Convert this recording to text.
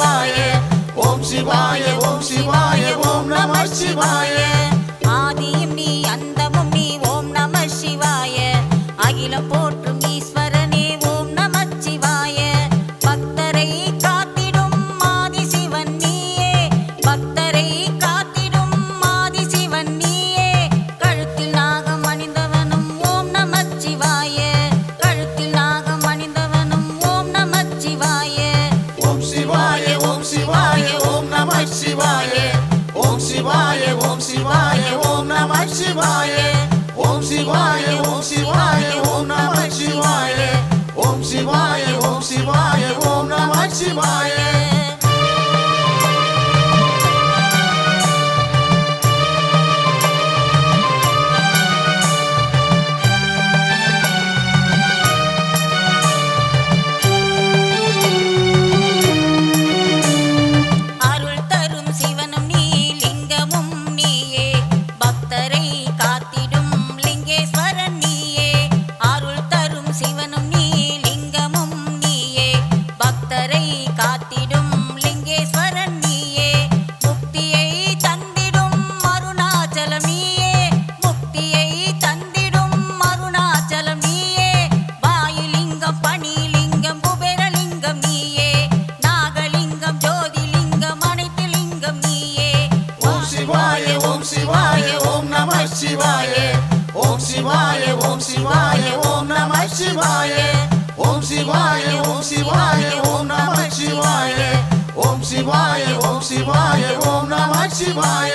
சிவாய ஓம் சிவாய ஓம் சிவாய ஓம் நம சிவாய ஆதியும் நீ அந்தமும் நீ ஓம் நம சிவாய அகிலம் போற்றும் ஈஸ்வரனே ஓம் நம சிவாய பக்தரை காத்திடும் ஆதி சிவன் நீயே பக்தரை காத்திடும் ஆதி சிவன் நீயே கழுத்தில் நாகம் அணிந்தவனும் ஓம் நம சிவாய கழுத்தில் நாகம் அணிந்தவனும் ஓம் நம சிவாய ஓம் சிவாய ஓம் சிவாய ஓம் நம சிவாய ஓம் சிவாய ஓம் சிவாய ஓம் நம சிவாய ஓம் சிவாய ஓம் சிவாய ஓம் நம சிவாய ஓம் சிவாய ஓம் சிவாய ஓம் நம சிவாய அருள் தரும் சிவனும் நீ லிங்கமும் நீயே பக்தரை காத்திடும் லிங்கேஸ்வரன் நீயே அருள் தரும் சிவனும் நீ லிங்கமும் நீயே பக்தரை காத்திடும் லிங்கேஸ்வரன் நீயே முக்தியை தந்திடும் அருணாச்சலம் நீயே முக்தியை தந்திடும் அருணாச்சலம் நீயே வாயுலிங்கம் பணிலிங்கம் குபேரலிங்கம் நீயே நாகலிங்கம் ஜோதிலிங்கம் அனைத்து லிங்கம் நீயே ஓம் சிவாய ஓம் சிவாய ஓம் நம சிவாய ஓம் சிவாய ஓம் சிவாய ஓம் நம சிவாய ஓம் சிவாய ஓம் சிவாய ஓம் நம சிவாய ஓம் சிவாய ஓம் சிவாய ஓம் நம சிவாய